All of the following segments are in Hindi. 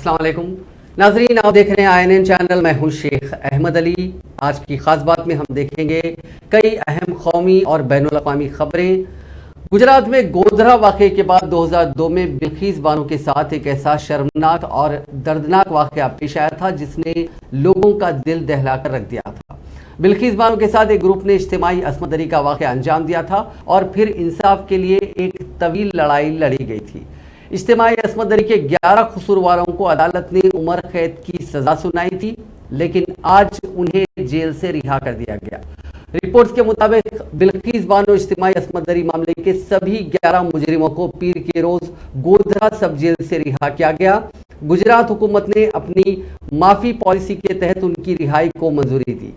अस्सलाम वालेकुम नाजरीन, आप देख रहे हैं INN चैनल। मैं हूं शेख अहमद अली। आज की खास बात में हम देखेंगे कई अहम कौमी और बैनुल अक़वामी खबरें। गुजरात में गोधरा वाक़े के बाद 2002 में बिल्किस बानो के साथ एक ऐसा शर्मनाक और दर्दनाक वाक़या पेश आया था जिसने लोगों का दिल दहलाकर रख दिया था। बिल्किस बानो के साथ एक ग्रुप ने इज्तिमाई असमत दरी का वाक़या अंजाम दिया था और फिर इंसाफ के लिए एक तवील लड़ाई लड़ी गई थी। इज्तिमाई असमत दरी के 11 कसूरवारों को अदालत ने उम्र कैद की सजा सुनाई थी, लेकिन आज उन्हें जेल से रिहा कर दिया गया। रिपोर्ट्स के मुताबिक बिल्किस बानो इज्तिमाई असमत दरी मामले के सभी 11 मुजरिमों को पीर के रोज गोधरा सब जेल से रिहा किया गया। गुजरात हुकूमत ने अपनी माफी पॉलिसी के तहत उनकी रिहाई को मंजूरी दी।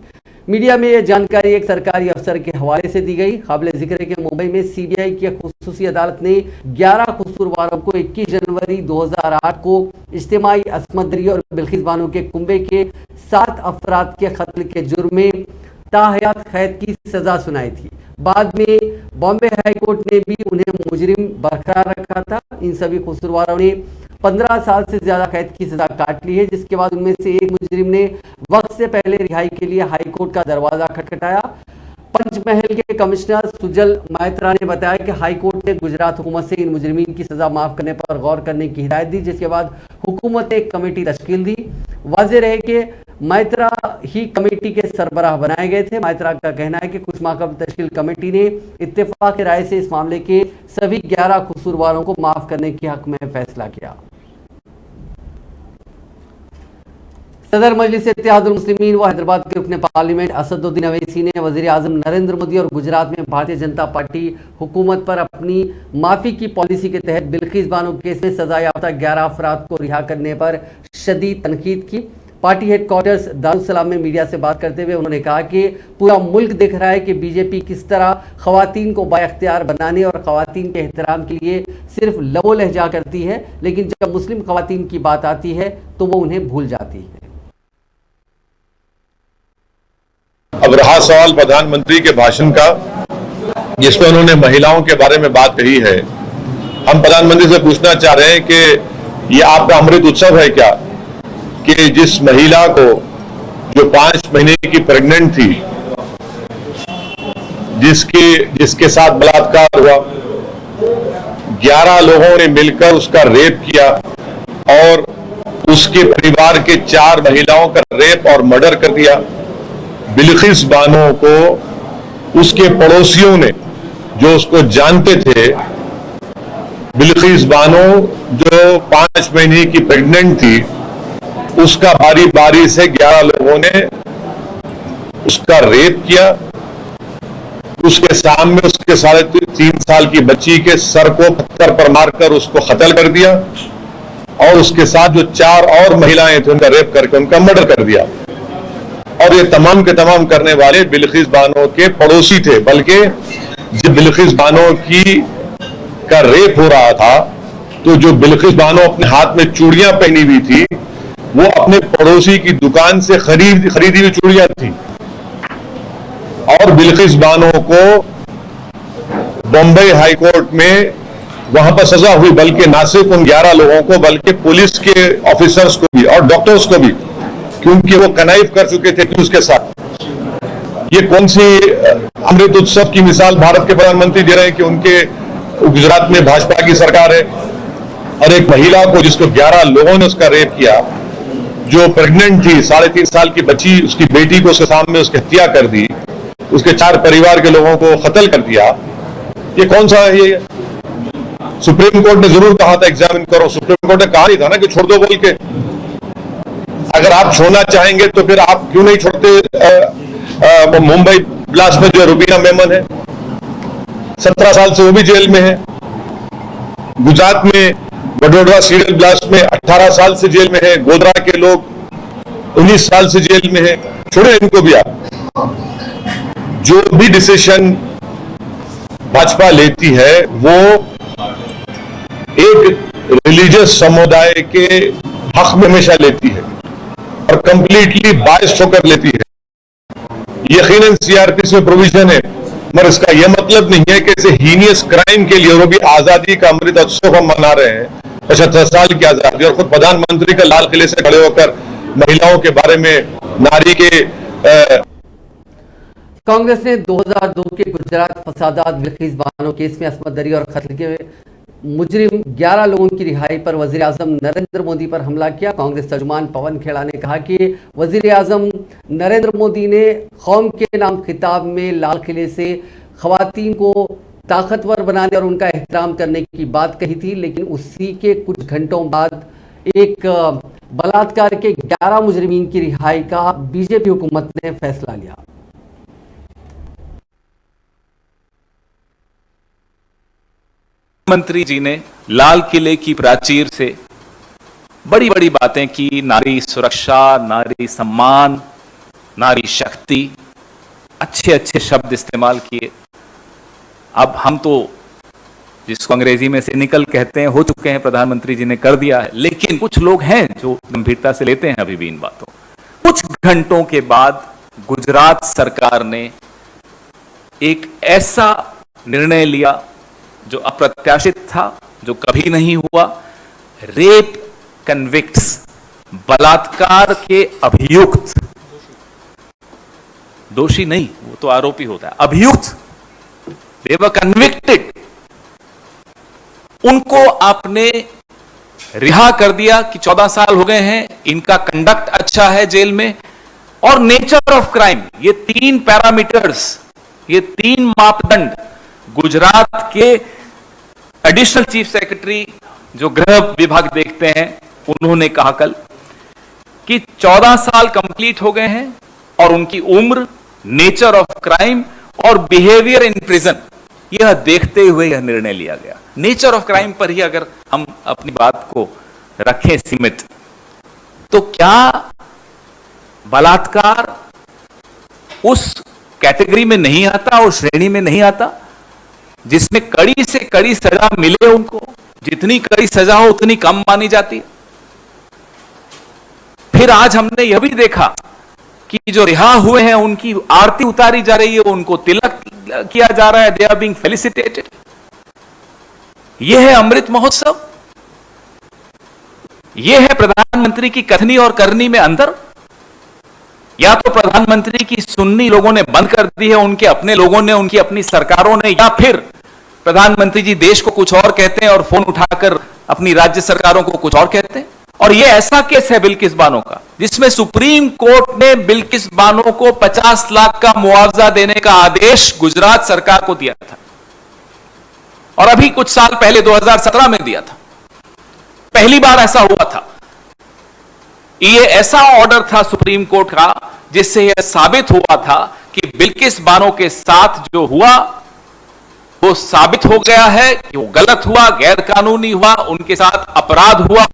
मीडिया में यह जानकारी एक सरकारी अफसर के हवाले से दी गई। काबिल जिक्र है कि मुंबई में CBI की खुसूसी अदालत ने 11 कसूरवारों को 21 जनवरी 2008 को इज्तिमाई असमत दरी और बिल्किस बानो के कुंबे के 7 अफराद के कत्ल के जुर्म में ताहयात कैद की सजा सुनाई थी। बाद में बॉम्बे हाई कोर्ट ने भी उन्हें मुजरिम बरकरार रखा था। इन सभी कसूरवारों ने 15 साल से ज्यादा कैद की सजा काट ली है, जिसके बाद उनमें से एक मुजरिम ने वक्त से पहले रिहाई के लिए हाई कोर्ट का दरवाजा खटखटाया। पंचमहल के कमिश्नर सुजल मायत्रा ने बताया कि हाई कोर्ट ने गुजरात हुकूमत से इन मुजरिमीन की सजा माफ करने पर गौर करने की हिदायत दी, जिसके बाद हुकूमत ने एक कमेटी तश्कील दी। वाज़ेह रहे कि मायत्रा ही कमेटी के सरबराह बनाए गए थे। मायत्रा का कहना है कि कुछ माह कबल तश्कील कमेटी ने इत्तेफाक राय से इस मामले के सभी 11 कसूरवारों को माफ करने के हक में फैसला किया। सदर मजलिस इत्तेहादुल मुस्लिमीन व हैदराबाद के रुकने पार्लियामेंट असदुद्दीन अवैसी ने वज़ीर आज़म नरेंद्र मोदी और गुजरात में भारतीय जनता पार्टी हुकूमत पर अपनी माफ़ी की पॉलिसी के तहत बिल्किस बानो केस में सजा याफ्ता 11 अफराद को रिहा करने पर शदीद तनकीद की। पार्टी हेडक्वार्टर्स दारुस्सलाम में मीडिया से बात करते हुए उन्होंने कहा कि पूरा मुल्क देख रहा है कि बीजेपी किस तरह खवातीन को बाइख्तियार बनाने और खवातीन के एहतराम के लिए सिर्फ लबो लहजा करती है, लेकिन जब मुस्लिम खवातीन की बात आती है तो वो उन्हें भूल जाती है। अब रहा सवाल प्रधानमंत्री के भाषण का, जिसमें उन्होंने महिलाओं के बारे में बात कही है। हम प्रधानमंत्री से पूछना चाह रहे हैं कि ये आपका अमृत उत्सव है क्या, कि जिस महिला को जो 5 महीने की प्रेग्नेंट थी, जिसके साथ बलात्कार हुआ, 11 लोगों ने मिलकर उसका रेप किया और उसके परिवार के 4 महिलाओं का रेप और मर्डर कर दिया। बिल्किस बानो को उसके पड़ोसियों ने, जो उसको जानते थे, बिल्किस बानो जो 5 महीने की प्रेग्नेंट थी, उसका बारी बारी से 11 लोगों ने उसका रेप किया। उसके सामने उसके 3.5 साल की बच्ची के सर को पत्थर पर मारकर उसको कत्ल कर दिया और उसके साथ जो 4 और महिलाएं थी उनका रेप करके उनका मर्डर कर दिया। और ये तमाम के तमाम करने वाले बिल्किस बानो के पड़ोसी थे, बल्कि जब बिल्किस बानो का रेप हो रहा था तो जो बिल्किस बानो अपने हाथ में चूड़ियां पहनी हुई थी, वो अपने पड़ोसी की दुकान से खरीदी हुई चूड़ियां थी। और बिल्किस बानो को बॉम्बे हाई कोर्ट में वहां पर सजा हुई, बल्कि ना सिर्फ उन 11 लोगों को बल्कि पुलिस के ऑफिसर्स को भी और डॉक्टर्स को भी, क्योंकि वो कनाइफ कर चुके थे कि उसके साथ। ये कौन सी अमृत उत्सव की मिसाल भारत के प्रधानमंत्री दे रहे हैं कि उनके गुजरात में भाजपा की सरकार है। और एक महिला को, जिसको 11 लोगों ने उसका रेप किया, जो प्रेग्नेंट थी, 3.5 साल की बच्ची, उसकी बेटी को उसके सामने उसकी हत्या कर दी, उसके 4 परिवार के लोगों को कत्ल कर दिया। ये कौन सा है? ये सुप्रीम कोर्ट ने जरूर कहा था एग्जामिन करो। सुप्रीम कोर्ट ने कहा नहीं था ना कि छोड़ दो बोल के। अगर आप छोड़ना चाहेंगे तो फिर आप क्यों नहीं छोड़ते? मुंबई ब्लास्ट में जो रुबीना मेमन है, 17 साल से वो भी जेल में है। गुजरात में वडोदरा सीरियल ब्लास्ट में 18 साल से जेल में है। गोधरा के लोग 19 साल से जेल में है। छोड़े इनको भी आप। जो भी डिसीजन भाजपा लेती है वो एक रिलीजियस समुदाय के हक में हमेशा लेती है और कंप्लीटली बायस्ड होकर लेती है। यकीनन सीआरपीसी में प्रोविजन है, मगर इसका यह मतलब नहीं है कि इसे हीनियस क्राइम के लिए, वो भी आजादी का अमृत उत्सव हम मना रहे हैं, 75 साल की आजादी, और खुद प्रधानमंत्री का लाल किले से खड़े होकर महिलाओं के बारे में, नारी के कांग्रेस ने 2002 के गुजरात फसादात बिल्किस बानो केस में असमत दरी और कत्ल के मुजरिम 11 लोगों की रिहाई पर वजीर आजम नरेंद्र मोदी पर हमला किया। कांग्रेस तर्जुमान पवन खेड़ा ने कहा कि वजीर आजम नरेंद्र मोदी ने कौम के नाम खिताब में लाल किले से खवातीन को ताकतवर बनाने और उनका एहतराम करने की बात कही थी, लेकिन उसी के कुछ घंटों बाद एक बलात्कार के 11 मुजरिमीन की रिहाई का बीजेपी हुकूमत ने फैसला लिया। मंत्री जी ने लाल किले की प्राचीर से बड़ी बड़ी बातें की, नारी सुरक्षा, नारी सम्मान, नारी शक्ति, अच्छे अच्छे शब्द इस्तेमाल किए। अब हम तो जिसको अंग्रेजी में सिनिकल कहते हैं हो चुके हैं, प्रधानमंत्री जी ने कर दिया है, लेकिन कुछ लोग हैं जो गंभीरता से लेते हैं अभी भी इन बातों। कुछ घंटों के बाद गुजरात सरकार ने एक ऐसा निर्णय लिया जो अप्रत्याशित था, जो कभी नहीं हुआ। रेप कन्विक्ट्स, बलात्कार के अभियुक्त, दोषी नहीं, वो तो आरोपी होता है, अभियुक्त, दे वर कन्विक्टेड, उनको आपने रिहा कर दिया कि 14 साल हो गए हैं, इनका कंडक्ट अच्छा है जेल में। और नेचर ऑफ क्राइम, ये 3 पैरामीटर्स, ये 3 मापदंड गुजरात के एडिशनल चीफ सेक्रेटरी जो गृह विभाग देखते हैं, उन्होंने कहा कल कि 14 साल कंप्लीट हो गए हैं और उनकी उम्र, नेचर ऑफ क्राइम और बिहेवियर इन प्रिजन, यह देखते हुए यह निर्णय लिया गया। नेचर ऑफ क्राइम पर ही अगर हम अपनी बात को रखें सीमित, तो क्या बलात्कार उस कैटेगरी में नहीं आता, उस श्रेणी में नहीं आता जिसमें कड़ी से कड़ी सजा मिले उनको? जितनी कड़ी सजा हो उतनी कम मानी जाती है। फिर आज हमने यह भी देखा कि जो रिहा हुए हैं उनकी आरती उतारी जा रही है, उनको तिलक किया जा रहा है, दे आर बीइंग फेलिसिटेटेड। यह है अमृत महोत्सव, यह है प्रधानमंत्री की कथनी और करनी में अंतर। या तो प्रधानमंत्री की सुन्नी लोगों ने बंद कर दी है, उनके अपने लोगों ने, उनकी अपनी सरकारों ने, या फिर प्रधानमंत्री जी देश को कुछ और कहते हैं और फोन उठाकर अपनी राज्य सरकारों को कुछ और कहते हैं। और यह ऐसा केस है बिल्किस बानो का, जिसमें सुप्रीम कोर्ट ने बिल्किस बानो को 50 लाख का मुआवजा देने का आदेश गुजरात सरकार को दिया था, और अभी कुछ साल पहले 2017 में दिया था। पहली बार ऐसा हुआ था। यह ऐसा ऑर्डर था सुप्रीम कोर्ट का जिससे यह साबित हुआ था कि बिल्किस बानो के साथ जो हुआ वो साबित हो गया है कि वो गलत हुआ, गैर कानूनी हुआ, उनके साथ अपराध हुआ।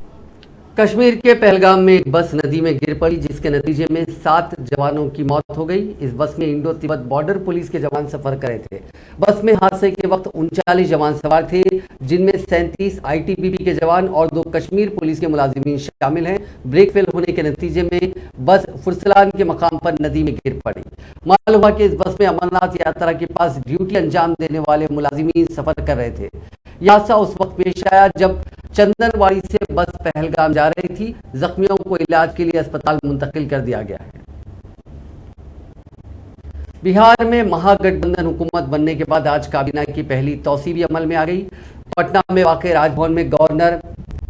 कश्मीर के पहलगाम में एक बस नदी में गिर पड़ी, जिसके नतीजे में 7 जवानों की मौत हो गई। इस बस में इंडो तिब्बत बॉर्डर पुलिस के जवान सफर कर रहे थे। बस में हादसे के वक्त 39 जवान सवार थे, जिनमें 37 आईटीबीपी के जवान और 2 कश्मीर पुलिस के मुलाजिमीन शामिल हैं। ब्रेक फेल होने के नतीजे में बस फुरसलान के मकाम पर नदी में गिर पड़ी। मालूम हुआ कि इस बस में अमरनाथ यात्रा के पास ड्यूटी अंजाम देने वाले मुलाजिमीन सफर कर रहे थे। यह हादसा उस वक्त पेश आया जब चंदनवाड़ी से बस पहलगाम जा रही थी। जख्मियों को इलाज के लिए अस्पताल मुंतकिल कर दिया गया है। बिहार में महागठबंधन हुकूमत बनने के बाद आज काबीना की पहली तौसीब भी अमल में आ गई। पटना में वाक़ई राजभवन में गवर्नर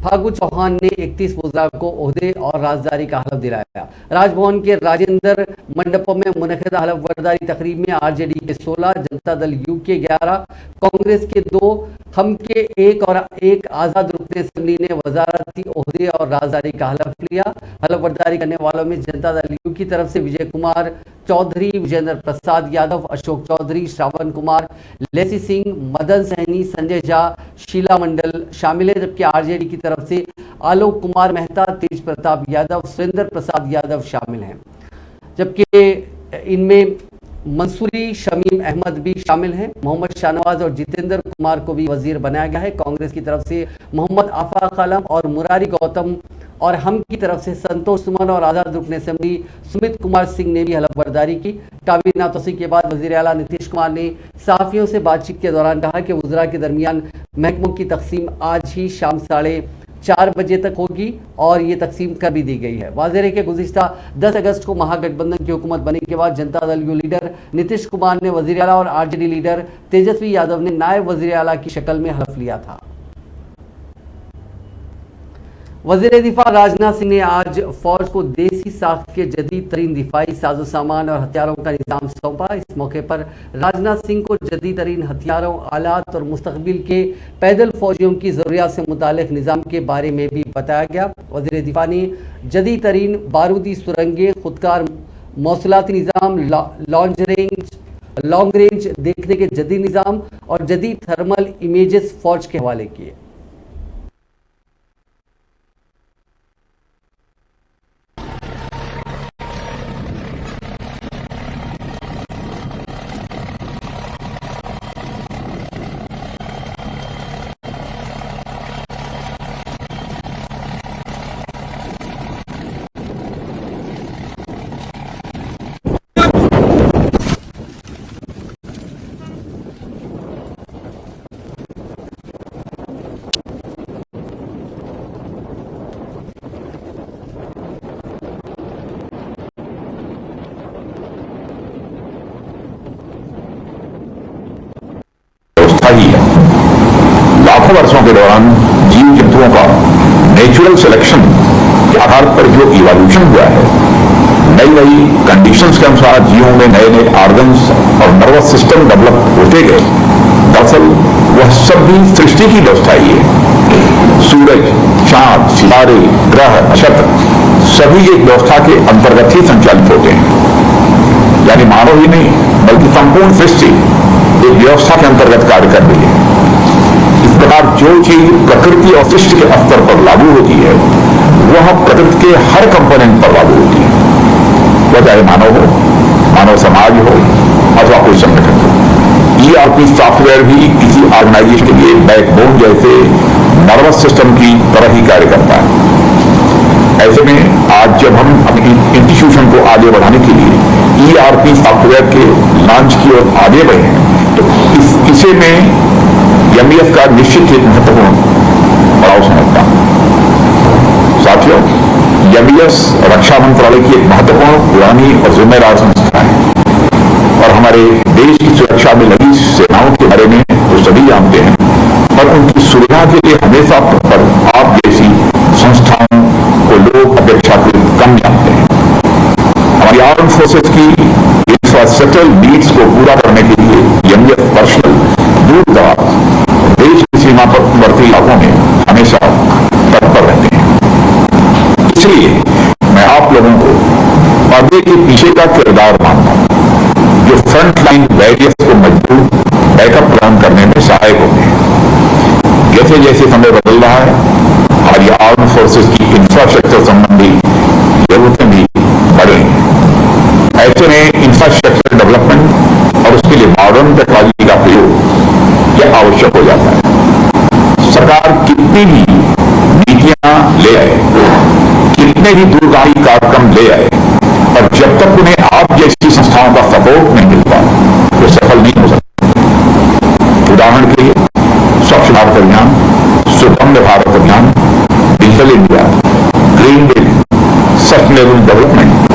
फागू चौहान ने 31 वज़रा को ओहदे और राजदारी का हलफ दिलाया। राजभवन के राजेंद्र मंडपम में मुनक़िद हलफ बर्दारी तकरीब में आरजेडी के 16, जनता दल यू के 11, कांग्रेस के 2, हम के 1 और 1 आज़ाद रुकने असम्बली ने वजारती ओहदे और राजदारी का हलफ लिया। हलफ बर्दारी करने वालों में जनता दल यू की तरफ से विजय कुमार चौधरी, विजेंद्र प्रसाद यादव, अशोक चौधरी, श्रावण कुमार, लेसी सिंह, मदन सहनी, संजय झा, शीला मंडल शामिल है, जबकि आरजेडी की तरफ से आलोक कुमार मेहता, तेज प्रताप यादव, सुरेंद्र प्रसाद यादव शामिल हैं, जबकि इनमें मंसूरी शमीम अहमद भी शामिल हैं। मोहम्मद शाहनवाज और जितेंद्र कुमार को भी वजीर बनाया गया है। कांग्रेस की तरफ से मोहम्मद आफाक आलम और मुरारी गौतम, और हम की तरफ से संतोष सुमन और आज़ाद रुकने असेंबली सुमित कुमार सिंह ने भी हलफ बर्दारी की। काबीना तौसीक के बाद वज़ीर आला नीतीश कुमार ने सहाफ़ियों से बातचीत के दौरान कहा कि वज़रा के दरमियान महकमों की तकसीम आज ही शाम 4 बजे तक होगी और ये तकसीम कर भी दी गई है। वाज़ेह है कि गुज़िश्ता 10 अगस्त को महागठबंधन की हुकूमत बनने के बाद जनता दल यू लीडर नीतीश कुमार ने वज़ीर आला और आरजेडी लीडर तेजस्वी यादव ने नायब वज़ीर आला की शक्ल में हलफ लिया था। वज़ीर दिफा राजनाथ सिंह ने आज फौज को देसी साख्त के जदीद तरीन दिफाई साजो सामान और हथियारों का निज़ाम सौंपा। इस मौके पर राजनाथ सिंह को जदीद तरीन हथियारों, आलात और मुस्तकबिल के पैदल फौजियों की ज़रूरियात से मुतालिक निज़ाम के बारे में भी बताया गया। वज़ीर दिफा ने जदीद तरीन बारूदी सुरंगें, खुदकार मौसलाती निज़ाम, लॉन्ग रेंज देखने के जदीद निज़ाम और जदीद थर्मल इमेजेस फौज के हवाले किए। ही है। लाखों वर्षों के दौरान जीव जंतुओं का नेचुरल सिलेक्शन के आधार पर जो इवोल्यूशन हुआ है, नई नई कंडीशंस के अनुसार जीवों में नए नए ऑर्गन्स और नर्वस सिस्टम डेवलप होते गए। दरअसल वह सब भी सृष्टि की व्यवस्था ही है। सूरज, चांद, सितारे, ग्रह, नक्षत्र सभी एक व्यवस्था के अंतर्गत ही संचालित होते हैं। यानी मानव ही नहीं बल्कि संपूर्ण सृष्टि एक व्यवस्था के अंतर्गत कार्य कर रही है। इस प्रकार जो चीज प्रकृति और सृष्टि के स्तर पर लागू होती है वह प्रकृति के हर कंपोनेंट पर लागू होती है, वह चाहे मानव हो, मानव समाज हो अथवा कोई संगठन हो। ERP सॉफ्टवेयर भी किसी ऑर्गेनाइजेशन के लिए बैकबोन जैसे नर्वस सिस्टम की तरह ही कार्य करता है। ऐसे में आज जब हम अपनी इंस्टीट्यूशन को आगे बढ़ाने के लिए ERP सॉफ्टवेयर के लॉन्च की ओर आगे बढ़े हैं तो इसे में MES का निश्चित एक महत्वपूर्ण पड़ाव समझता हूं। साथियों, MES रक्षा मंत्रालय की एक महत्वपूर्ण, पुरानी और जिम्मेदार संस्था है और हमारे देश की सुरक्षा में लगी सेनाओं के बारे में तो सभी जानते हैं, पर उनकी सुविधा के लिए हमेशा पर आप जैसी संस्थाओं को लोग अपेक्षाकृत कम जानते हैं। हमारी आर्म फोर्सेस की इंफ्रास्ट्रक्चरल नीड्स को पूरा करने के लिए MES पर्सनल दूर दराज देश की सीमा पर वर्ती इलाकों में हमेशा तत्पर रहते हैं। इसलिए मैं आप लोगों को पर्दे के पीछे का किरदार मानता हूं, जो फ्रंट लाइन वॉरियर्स को मजबूत बैकअप प्रदान करने में सहायक होते हैं। जैसे जैसे समय बदल रहा है, हमारी आर्म फोर्सेस की इंफ्रास्ट्रक्चर संबंधी जरूरतें भी बढ़ेंगी। ऐसे में इंफ्रास्ट्रक्चर डेवलपमेंट और उसके लिए मॉडर्न टेक्नोलॉजी का प्रयोग यह आवश्यक हो जाता है। सरकार कितनी भी नीतियां ले आए, कितने भी दूरगामी कार्यक्रम ले आए, पर जब तक उन्हें आप जैसी संस्थाओं का सपोर्ट नहीं मिलता वो सफल नहीं हो सकता। उदाहरण के लिए स्वच्छ भारत अभियान, Sugamya Bharat Abhiyan, digital India, green deal, sustainable development.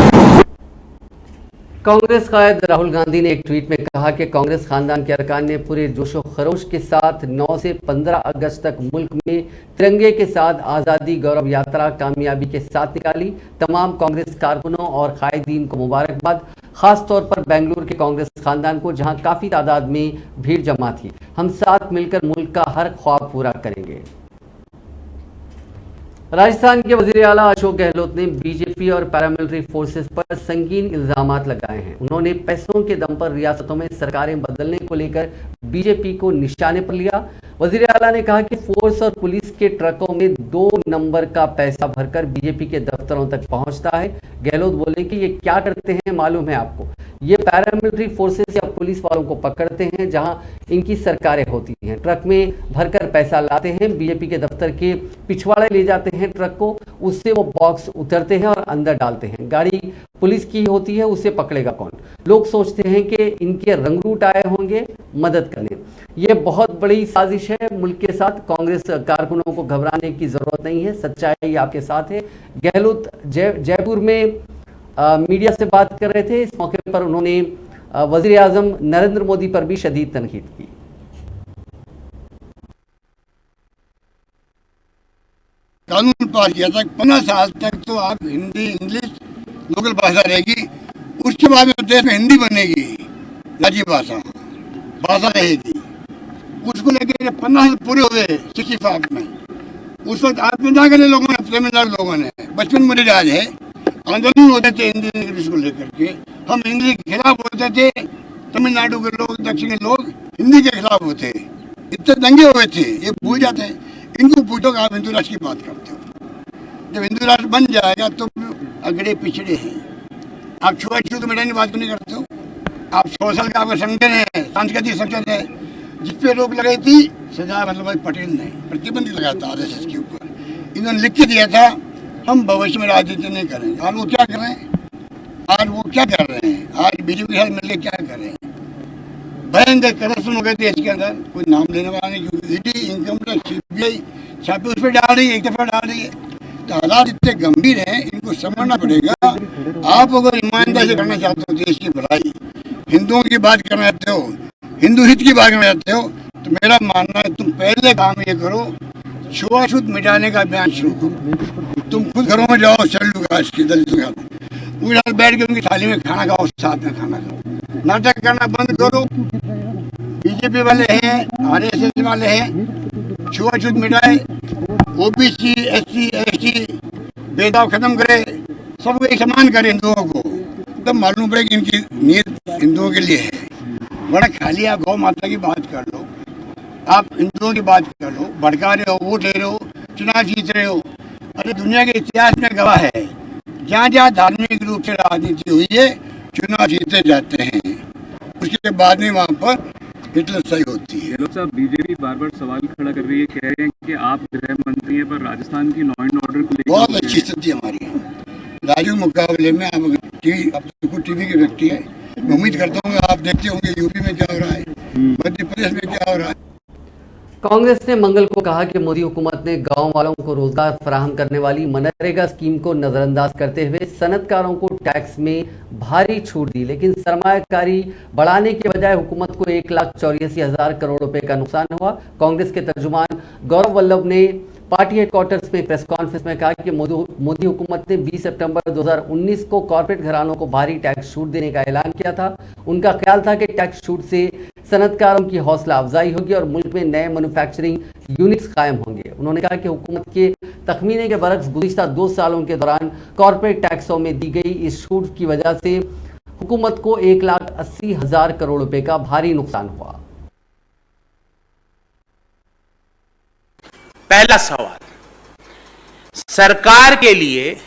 Congress कायद राहुल गांधी ने एक ट्वीट में कहा कि कांग्रेस खानदान के अरकान ने पूरे जोशो खरोश के साथ 9 से 15 अगस्त तक मुल्क में तिरंगे के साथ आज़ादी गौरव यात्रा कामयाबी के साथ निकाली। तमाम कांग्रेस कारकुनों और कायदीन को मुबारकबाद, खास तौर पर बेंगलुरु के कांग्रेस खानदान को, जहां काफ़ी तादाद में भीड़ जमा थी। हम साथ मिलकर मुल्क का हर ख्वाब पूरा करेंगे। राजस्थान के वज़ीर आला अशोक गहलोत ने बीजेपी और पैरामिलिट्री फोर्सेस पर संगीन इल्जामात लगाए हैं। उन्होंने पैसों के दम पर रियासतों में सरकारें बदलने को लेकर बीजेपी को निशाने पर लिया। वज़ीर आला ने कहा कि फोर्स और पुलिस के ट्रकों में 2 नंबर का पैसा भरकर बीजेपी के दफ्तरों तक पहुंचता है। गहलोत बोले कि ये क्या करते हैं मालूम है आपको, ये पैरामिलिट्री फोर्सेस या पुलिस वालों को पकड़ते हैं जहां इनकी सरकारें होती हैं, ट्रक में भरकर पैसा लाते हैं, बीजेपी के दफ्तर के पिछवाड़े ले जाते हैं ट्रक को, उससे वो बॉक्स उतरते हैं और अंदर डालते हैं। गाड़ी पुलिस की होती है उसे पकड़ेगा कौन। लोग सोचते हैं कि इनके रंगरूट आए होंगे मदद करने। ये बहुत बड़ी साजिश है मुल्क के साथ। कांग्रेस कारकुनों को घबराने की जरूरत नहीं है, सच्चाई आपके साथ है। गहलोत जयपुर में मीडिया से बात कर रहे थे। इस मौके पर उन्होंने वजीर आजम नरेंद्र मोदी पर भी शदीद तनकीद की। कानून पास किया था 15 साल तक तो आप हिंदी इंग्लिश लोकल भाषा रहेगी, उसके बाद में देश में हिंदी बनेगी, राज्य भाषा रहेगी। उसको लेकर 15 साल पूरे हुए 65 में। उस वक्त आत्मदाह करे लोगों ने, तमिलनाडु लोगों ने, बचपन में रिवाज है, आंदोलन होते थे हिंदी इंग्लिश को लेकर के। हम हिंदी के खिलाफ होते थे, तमिलनाडु के लोग, दक्षिण के लोग हिंदी के खिलाफ होते, इतने दंगे हुए थे, ये भूल जाते हैं। इनको पूछो कि आप हिंदू राष्ट्र की बात करते हो। जब हिंदू राष्ट्र बन जाएगा तो अगड़े पिछड़े हैं। आप छुआछूत तो मिटाने की बात क्यों नहीं करते हो? आप सोशल का आपका संगठन है, सांस्कृतिक संगठन है, जिसपे रोक लगाई थी सरदार वल्लभ भाई पटेल ने, प्रतिबंध लगाया था RSS के ऊपर। इन्होंने लिख के दिया था हम भविष्य में राजनीति नहीं करेंगे। आज वो क्या कर रहे हैं? आज बीजेपी के साथ मिलकर क्या कर रहे हैं? भयंकर करप्शन हो गए देश के अंदर, कोई नाम लेने वाला नहीं, क्योंकि ईडी, इनकम टैक्स, CBI छापे उस पर डाल रही है, एक दफा डाल रही है। तो हालात इतने गंभीर हैं, इनको समझना पड़ेगा। आप अगर ईमानदारी से करना चाहते हो देश की भलाई, हिंदुओं की बात करना चाहते हो, हिंदू हित की बात करना चाहते हो, तो मेरा मानना है तुम पहले काम ये करो, छुआछूत मिटाने का अभियान शुरू करो। तुम खुद घरों में जाओ, शेड्यूल कास्ट की दलितों के साथ उनके साथ बैठ के उनकी थाली में खाना खाओ, साथ में खाना खाओ। नाटक करना बंद करो। बीजेपी वाले हैं, RSS वाले हैं, छुआछूत मिटाए, OBC SC ST भेदभाव खत्म करे, सबको एक समान करे हिंदुओं को, तब मालूम पड़े कि इनकी नीयत हिंदुओं के लिए है। बड़ा खाली आप गौ माता की बात कर लो, आप हिंदुओं की बात कर लो, भड़का रहे हो, वोट ले रहे हो, चुनाव जीत रहे हो। अरे दुनिया के इतिहास में गवाह है, जहाँ जहाँ धार्मिक रूप से राजनीति हुई है चुनाव जीते जाते हैं, उसके बाद में वहाँ पर हिटलर सही होती है। गहलोत साहब, बीजेपी बार बार सवाल खड़ा कर रही है, कह रहे हैं कि आप गृह मंत्री हैं पर राजस्थान की लॉ एंड ऑर्डर को लेकर बहुत अच्छी स्थिति हमारी है। राजू मुकाबले में आप टीवी के व्यक्ति है, मैं उम्मीद करता हूँ आप देखते होंगे यूपी में क्या हो रहा है, मध्य प्रदेश में क्या हो रहा है। कांग्रेस ने मंगल को कहा कि मोदी हुकूमत ने गांव वालों को रोजगार फराहम करने वाली मनरेगा स्कीम को नजरअंदाज करते हुए सनतकारों को टैक्स में भारी छूट दी, लेकिन सरमायाकारी बढ़ाने के बजाय हुकूमत को 1,84,000 करोड़ रुपए का नुकसान हुआ। कांग्रेस के तर्जुमान गौरव वल्लभ ने पार्टी हेडक्वार्टर्स में प्रेस कॉन्फ्रेंस में कहा कि मोदी हुकूमत ने 20 सितंबर 2019 को कॉर्पोरेट घरानों को भारी टैक्स छूट देने का ऐलान किया था। उनका ख्याल था कि टैक्स छूट से सनतकारों की हौसला अफजाई होगी और मुल्क में नए मैन्युफैक्चरिंग यूनिट्स कायम होंगे। उन्होंने कहा कि हुकूमत के तखमीने के बरक्स गुज़िश्ता 2 सालों के दौरान कॉर्पोरेट टैक्सों में दी गई इस छूट की वजह से हुकूमत को 1,80,000 करोड़ रुपए का भारी नुकसान हुआ। पहला सवाल, सरकार के लिए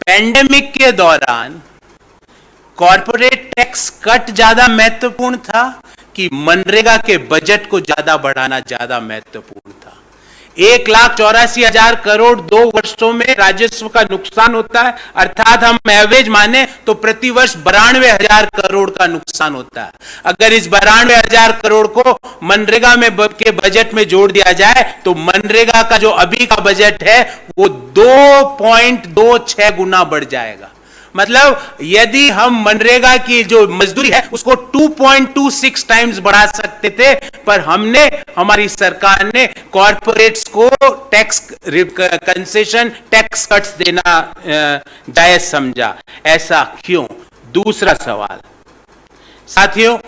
पेंडेमिक के दौरान कॉर्पोरेट टैक्स कट ज्यादा महत्वपूर्ण था कि मनरेगा के बजट को ज्यादा बढ़ाना ज्यादा महत्वपूर्ण था? 1,84,000 करोड़ 2 वर्षों में राजस्व का नुकसान होता है, अर्थात हम एवरेज माने तो प्रति वर्ष 92,000 करोड़ का नुकसान होता है। अगर इस 92,000 करोड़ को मनरेगा में के बजट में जोड़ दिया जाए तो मनरेगा का जो अभी का बजट है वो 2.26 गुना बढ़ जाएगा। मतलब यदि हम मनरेगा की जो मजदूरी है उसको 2.26 टाइम्स बढ़ा सकते थे, पर हमारी सरकार ने कॉर्पोरेट्स को टैक्स कंसेशन, टैक्स कट्स देना जायज समझा। ऐसा क्यों? दूसरा सवाल, साथियों,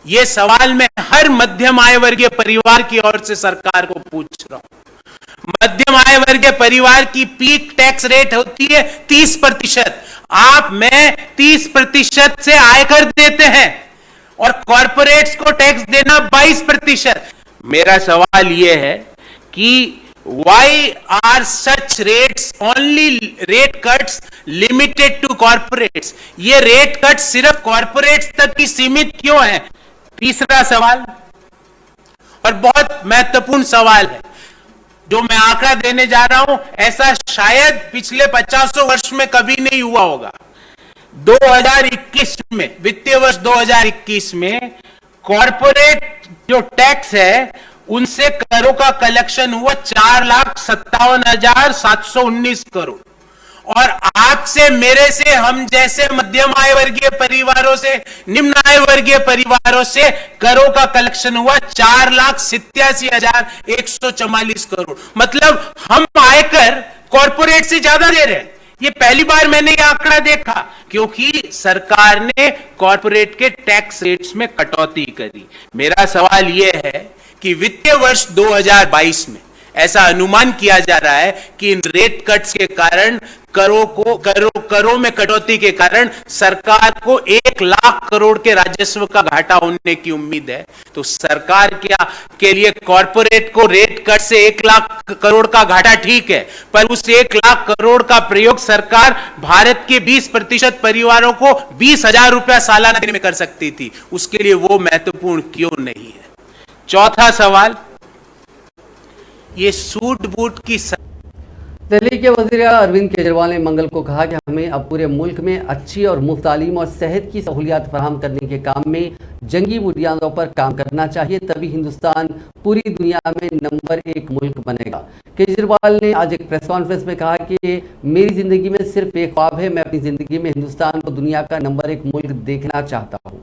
यह सवाल मैं हर मध्यम आय वर्गीय परिवार की ओर से सरकार को पूछ रहा हूं। मध्यम आय वर्गीय परिवार की पीक टैक्स रेट होती है 30%। आप मैं 30% से आयकर देते हैं और कॉर्पोरेट्स को टैक्स देना 22%। मेरा सवाल यह है कि why are such rates only rate cuts limited to corporates? ये रेट कट सिर्फ कॉर्पोरेट्स तक ही सीमित क्यों है? तीसरा सवाल, और बहुत महत्वपूर्ण सवाल है, जो मैं आंकड़ा देने जा रहा हूं, ऐसा शायद पिछले 50 वर्ष में कभी नहीं हुआ होगा। 2021 में, वित्तीय वर्ष 2021 में कॉर्पोरेट जो टैक्स है उनसे करों का कलेक्शन हुआ 4,57,719 करोड़। और आपसे, मेरे से, हम जैसे मध्यम आय वर्गीय परिवारों से, निम्न आय वर्गीय परिवारों से करों का कलेक्शन हुआ 4,87,144 करोड़। मतलब हम आयकर कॉर्पोरेट से ज्यादा दे रहे हैं। ये पहली बार मैंने ये आंकड़ा देखा, क्योंकि सरकार ने कॉर्पोरेट के टैक्स रेट्स में कटौती करी। मेरा सवाल यह है कि वित्तीय वर्ष 2022 में ऐसा अनुमान किया जा रहा है कि इन रेट कट्स के कारण, करों में कटौती के कारण सरकार को 1 लाख करोड़ के राजस्व का घाटा होने की उम्मीद है। तो सरकार के लिए कॉर्पोरेट को रेट कट से 1 लाख करोड़ का घाटा ठीक है, पर उस 1 लाख करोड़ का प्रयोग सरकार भारत के 20% परिवारों को 20,000 रुपया सालाना देने में कर सकती थी। उसके लिए वो महत्वपूर्ण क्यों नहीं है? चौथा सवाल, ये सूट बूट की दिल्ली के वज़ीर आला अरविंद केजरीवाल ने मंगल को कहा कि हमें अब पूरे मुल्क में अच्छी और मुफ्त तालीम और सेहत की सहूलियात फराहम करने के काम में जंगी बुनियादों पर काम करना चाहिए, तभी हिंदुस्तान पूरी दुनिया में नंबर 1 मुल्क बनेगा। केजरीवाल ने आज एक प्रेस कॉन्फ्रेंस में कहा कि मेरी ज़िंदगी में सिर्फ एक ख्वाब है, मैं अपनी ज़िंदगी में हिंदुस्तान को दुनिया का नंबर 1 मुल्क देखना चाहता हूँ।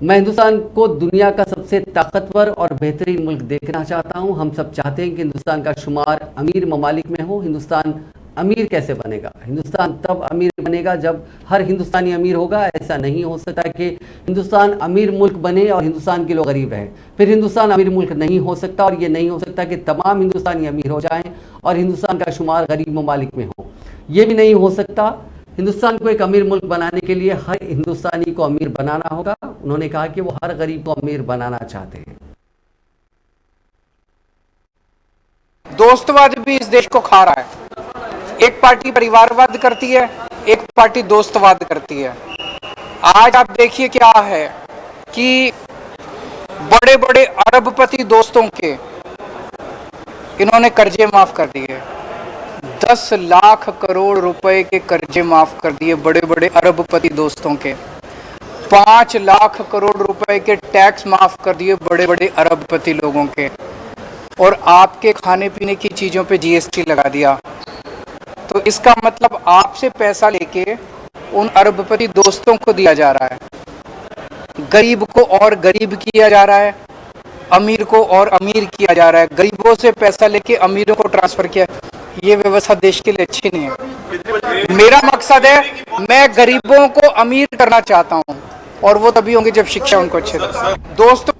मैं हिंदुस्तान को दुनिया का सबसे ताकतवर और बेहतरीन मुल्क देखना चाहता हूं। हम सब चाहते हैं कि हिंदुस्तान का शुमार अमीर ममालिक में हो। हिंदुस्तान अमीर कैसे बनेगा? हिंदुस्तान तब अमीर बनेगा जब हर हिंदुस्तानी अमीर होगा। ऐसा नहीं हो सकता कि हिंदुस्तान अमीर मुल्क बने और हिंदुस्तान के लोग गरीब रहें, फिर हिंदुस्तान अमीर मुल्क नहीं हो सकता। और ये नहीं हो सकता कि तमाम हिंदुस्तानी अमीर हो जाएं और हिंदुस्तान का शुमार गरीब ममालिक में हो। ये भी नहीं हो सकता। हिंदुस्तान को एक अमीर मुल्क बनाने के लिए हर हिंदुस्तानी को अमीर बनाना होगा। उन्होंने कहा कि वो हर गरीब को अमीर बनाना चाहते हैं। दोस्तवाद भी इस देश को खा रहा है। एक पार्टी परिवारवाद करती है, एक पार्टी दोस्तवाद करती है। आज आप देखिए क्या है कि बड़े बड़े अरबपति दोस्तों के इन्होंने कर्जे माफ कर दिए। 10 लाख करोड़ रुपए के कर्जे माफ कर दिए बड़े बड़े अरबपति दोस्तों के। 5 लाख करोड़ रुपए के टैक्स माफ कर दिए बड़े बड़े अरबपति लोगों के। और आपके खाने पीने की चीज़ों पे जीएसटी लगा दिया। तो इसका मतलब आपसे पैसा लेके उन अरबपति दोस्तों को दिया जा रहा है, गरीब को और गरीब किया जा रहा है, अमीर को और अमीर किया जा रहा है। गरीबों से पैसा लेके अमीरों को ट्रांसफर किया। ये व्यवस्था देश के लिए अच्छी नहीं है। मेरा मकसद है, मैं गरीबों को अमीर करना चाहता हूँ और वो तभी होंगे जब शिक्षा उनको अच्छी दे। दोस्तों,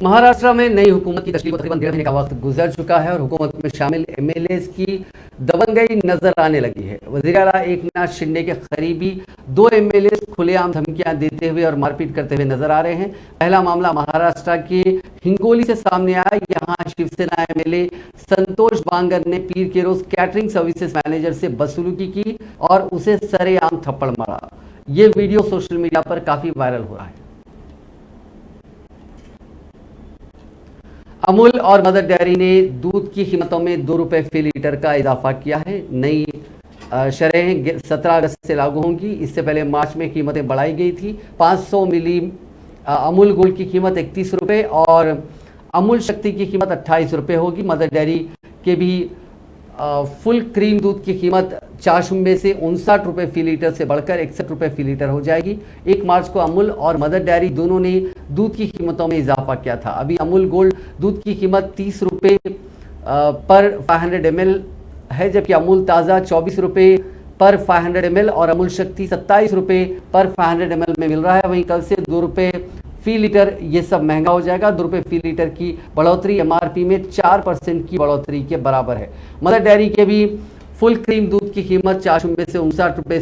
महाराष्ट्र में नई हुकूमत की तशकील को तकरीबन 1.5 महीने का वक्त गुजर चुका है और हुकूमत में शामिल एमएलएस की दबंगई नजर आने लगी है। वज़ीर आला एकनाथ शिंदे के करीबी 2 एमएलएस खुलेआम धमकियां देते हुए और मारपीट करते हुए नजर आ रहे हैं। पहला मामला महाराष्ट्र के हिंगोली से सामने आया। यहाँ शिवसेना एमएलए संतोष बांगर ने पीर के रोज कैटरिंग सर्विसेज मैनेजर से बदसलूकी की और उसे सरेआम थप्पड़ मारा। ये वीडियो सोशल मीडिया पर काफी वायरल हो रहा है। अमूल और मदर डेयरी ने दूध की कीमतों में 2 रुपये फी लीटर का इजाफा किया है। नई शरहें 17 अगस्त से लागू होंगी। इससे पहले मार्च में कीमतें बढ़ाई गई थी। 500 मिली अमूल गोल्ड की कीमत 31 रुपये और अमूल शक्ति की कीमत 28 रुपये होगी। मदर डेयरी के भी फुल क्रीम दूध की कीमत 4 शुम्बे से 59 रुपये फी लीटर से बढ़कर 61 रुपये फी लीटर हो जाएगी। 1 मार्च को अमूल और मदर डेयरी दोनों ने दूध की कीमतों में इजाफा किया था। अभी अमूल गोल्ड दूध की कीमत 30 रुपये पर 500 ml है, जबकि अमूल ताज़ा 24 रुपये पर 500 ml और अमूल शक्ति 27 रुपये पर 500 ml में मिल रहा है। वहीं कल से 2 रुपये फी लीटर ये सब महंगा हो जाएगा। 2 रुपये फी लीटर की बढ़ोतरी एमआरपी में 4% की बढ़ोतरी के बराबर है। मदर डेयरी के भी फुल क्रीम दूध की कीमत 4 शुम्बे से 59 रुपये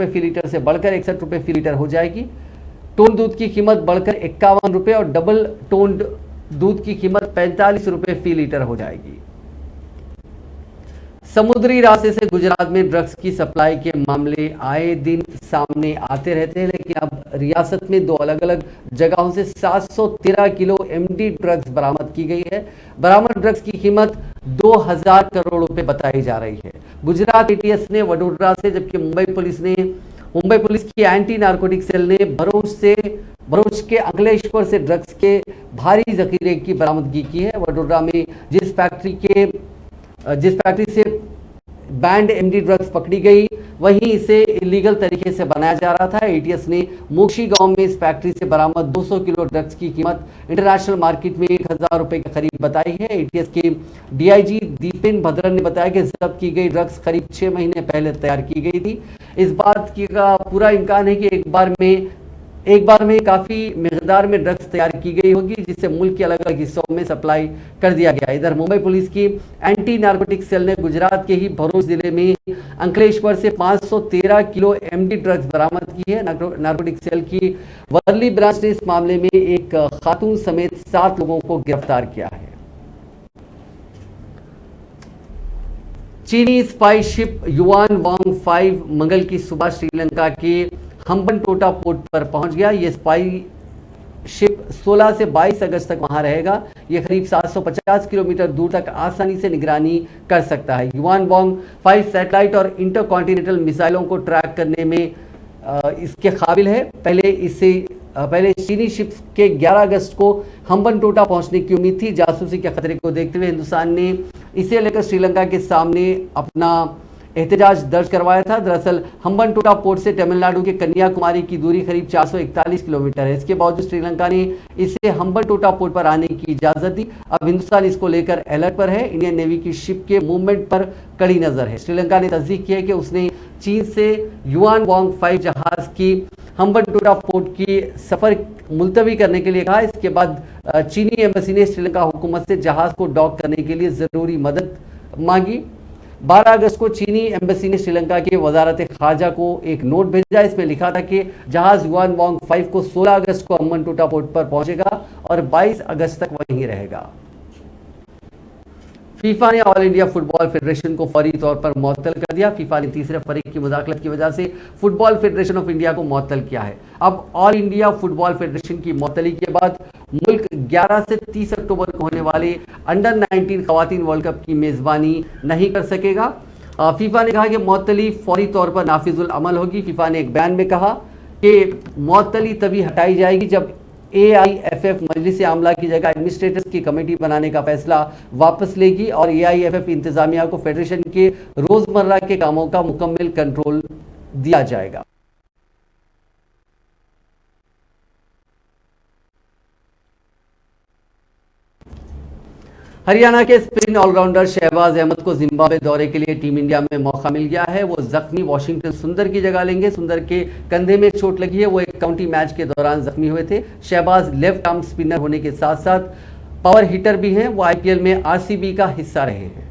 फी लीटर से बढ़कर 61 रुपये फी लीटर हो जाएगी। टोन दूध की कीमत बढ़कर 51 रुपये और डबल टोन्ड दूध की कीमत 45 रुपये फी लीटर हो जाएगी। समुद्री रास्ते से गुजरात में ड्रग्स की सप्लाई के मामले आए दिन सामने आते रहते हैं, लेकिन अब रियासत में 2 अलग अलग जगहों से 713 किलो एमडी ड्रग्स बरामद की गई है। बरामद ड्रग्स की कीमत 2000 करोड़ रुपए बताई जा रही है। गुजरात एटीएस ने वडोदरा से, जबकि मुंबई पुलिस ने मुंबई पुलिस की एंटी नारकोटिक सेल ने भरूच के अंकलेश्वर से ड्रग्स के भारी जखीरे की बरामदगी की है। वडोदरा में जिस फैक्ट्री से बैंड एमडी ड्रग्स पकड़ी गई, वहीं इसे इलीगल तरीके से बनाया जा रहा था। एटीएस ने मोक्षी गांव में इस फैक्ट्री से बरामद 200 किलो ड्रग्स की कीमत इंटरनेशनल मार्केट में 1000 रुपए के करीब बताई है। एटीएस के डीआईजी दीपेन भद्रन ने बताया कि जब्त की गई ड्रग्स करीब 6 महीने पहले तैयार की गई थी। इस बात का पूरा इम्कान है कि एक बार में काफी मिकदार में ड्रग्स तैयार की गई होगी, जिसे मुल्क के अलग अलग हिस्सों में सप्लाई कर दिया गया। इधर मुंबई पुलिस की एंटी नारकोटिक सेल ने गुजरात के ही भरूच जिले में अंकलेश्वर से 513 किलो एमडी ड्रग्स बरामद की है। नारकोटिक सेल की वर्ली ब्रांच ने इस मामले में एक खातून समेत 7 लोगों को गिरफ्तार किया है। चीनी स्पाई शिप युआन वांग 5 मंगल की सुबह श्रीलंका के हम्बनटोटा पोर्ट पर पहुंच गया। यह स्पाई शिप 16 से 22 अगस्त तक वहां रहेगा। यह करीब 750 किलोमीटर दूर तक आसानी से निगरानी कर सकता है। युआन वांग 5 सैटेलाइट और इंटरकॉन्टिनेंटल मिसाइलों को ट्रैक करने में इसके काबिल है। पहले चीनी शिप्स के 11 अगस्त को हम्बनटोटा पहुंचने की उम्मीद थी। जासूसी के खतरे को देखते हुए हिंदुस्तान ने इसे लेकर श्रीलंका के सामने अपना एहतजाज दर्ज करवाया था। दरअसल हम्बनटोटा पोर्ट से तमिलनाडु के कन्याकुमारी की दूरी करीब 441 किलोमीटर है। इसके बावजूद श्रीलंका ने इसे हम्बनटोटा पोर्ट पर आने की इजाजत दी। अब हिंदुस्तान इसको लेकर अलर्ट पर है। इंडियन नेवी की शिप के मूवमेंट पर कड़ी नजर है। श्रीलंका ने तस्दीक की है कि उसने चीन से युआन वांग 5 जहाज की हम्बनटोटा पोर्ट की सफर मुलतवी करने के लिए कहा। इसके बाद चीनी एम्बेसी ने श्रीलंका हुकूमत से जहाज को डॉक करने के लिए जरूरी मदद मांगी। 12 अगस्त को चीनी एम्बेसी ने श्रीलंका के वजारत खारजा को एक नोट भेजा। इसमें लिखा था कि जहाज युआन वांग 5 को 16 अगस्त को हम्बनटोटा पोर्ट पर पहुंचेगा और 22 अगस्त तक वहीं रहेगा। फीफा ने ऑल इंडिया फुटबॉल फेडरेशन को फौरी तौर पर मुअत्तल कर दिया। फीफा ने तीसरे फरीक की मुदाखलत की वजह से फुटबॉल फेडरेशन ऑफ इंडिया को मुअत्तल किया है। अब ऑल इंडिया फुटबॉल फेडरेशन की मुअत्तली के बाद मुल्क 11 से 30 अक्टूबर को होने वाले अंडर 19 खवातीन वर्ल्ड कप की मेजबानी नहीं कर सकेगा। फीफा ने कहा कि मुअत्तली फौरी तौर पर नाफिजुल अमल होगी। फीफा ने एक बयान में कहा कि मुअत्तली तभी हटाई जाएगी जब AIFF मजलिस आमला की जगह एडमिनिस्ट्रेटर्स की कमेटी बनाने का फैसला वापस लेगी और AIFF इंतजामिया को फेडरेशन के रोजमर्रा के कामों का मुकम्मल कंट्रोल दिया जाएगा। हरियाणा के स्पिन ऑलराउंडर शहबाज अहमद को जिम्बाब्वे दौरे के लिए टीम इंडिया में मौका मिल गया है। वो जख्मी वाशिंगटन सुंदर की जगह लेंगे। सुंदर के कंधे में चोट लगी है। वो एक काउंटी मैच के दौरान जख्मी हुए थे। शहबाज लेफ्ट आर्म स्पिनर होने के साथ साथ पावर हिटर भी हैं। वो IPL में RCB का हिस्सा रहे हैं।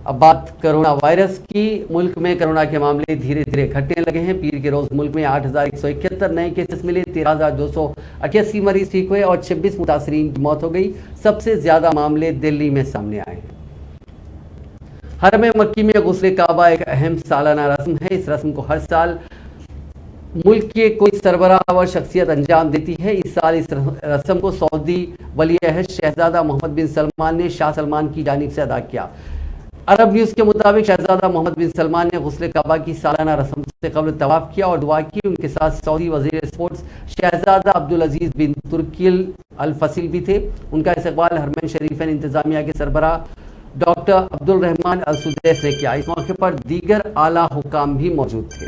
अब बात कोरोना वायरस की। मुल्क में कोरोना के मामले धीरे धीरे घटने लगे हैं। पीर के रोज मुल्क में 8,171 नए केसेस मिले, 13,288 मरीज ठीक हुए और 26 मुतासरीन की मौत हो गई। सबसे ज्यादा मामले दिल्ली में सामने आए हैं। हरम मक्की में गुस्ले काबा एक अहम सालाना रस्म है। इस रस्म को हर साल मुल्क के कोई सरबराह शख्सियत अंजाम देती है। इस साल इस रस्म को सऊदी वली अहद शहजादा मोहम्मद बिन सलमान ने शाह सलमान की जानिब से अदा किया। अरब न्यूज के मुताबिक शहजादा मोहम्मद बिन सलमान ने गुस्ले काबा की सालाना रस्म से कबल तवाफ किया और दुआ की। उनके साथ सऊदी वजीर स्पोर्ट्स शहजादा अब्दुल अजीज बिन तुर्किल अल फसील भी थे। उनका इस्तकबाल हरमैन शरीफैन इंतजामिया के सरबराह डॉक्टर अब्दुल रहमान अल सुदैस ने किया। इस मौके पर दीगर आला हुकाम भी मौजूद थे।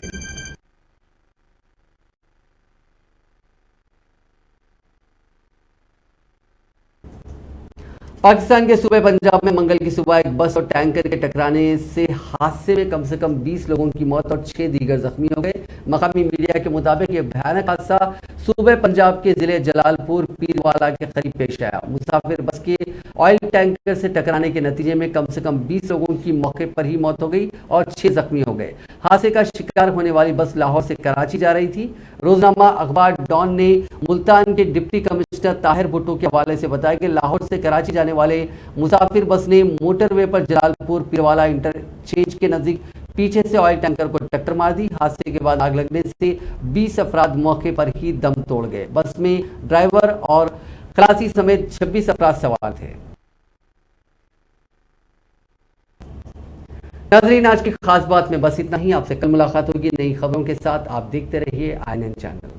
पाकिस्तान के सूबे पंजाब में मंगल की सुबह एक बस और टैंकर के टकराने से हादसे में कम से कम 20 लोगों की मौत और 6 दीगर जख्मी हो गए। मकामी मीडिया के मुताबिक यह भयानक हादसा सूबे पंजाब के जिले जलालपुर पीरवाला के करीब पेश आया। मुसाफिर बस के ऑयल टैंकर से टकराने के नतीजे में कम से कम 20 लोगों की मौके पर ही मौत हो गई और 6 जख्मी हो गए। हादसे का शिकार होने वाली बस लाहौर से कराची जा रही थी। रोजनामा अखबार डॉन ने मुल्तान के डिप्टी कमिश्नर ताहिर भुट्टो के हवाले से बताया कि लाहौर से कराची जाने वाले मुसाफिर बस ने मोटरवे पर जलालपुर पीरवाला इंटरचेंज के नजदीक पीछे से ऑयल टैंकर को टक्कर मार दी। हादसे के बाद आग लगने से 20 अफराद मौके पर ही दम तोड़ गए। बस में ड्राइवर और खलासी समेत 26 अफराद सवार थे। नाजरीन, आज की खास बात में बस इतना ही। आपसे कल मुलाकात होगी नई खबरों के साथ। आप देखते रहिए INN चैनल।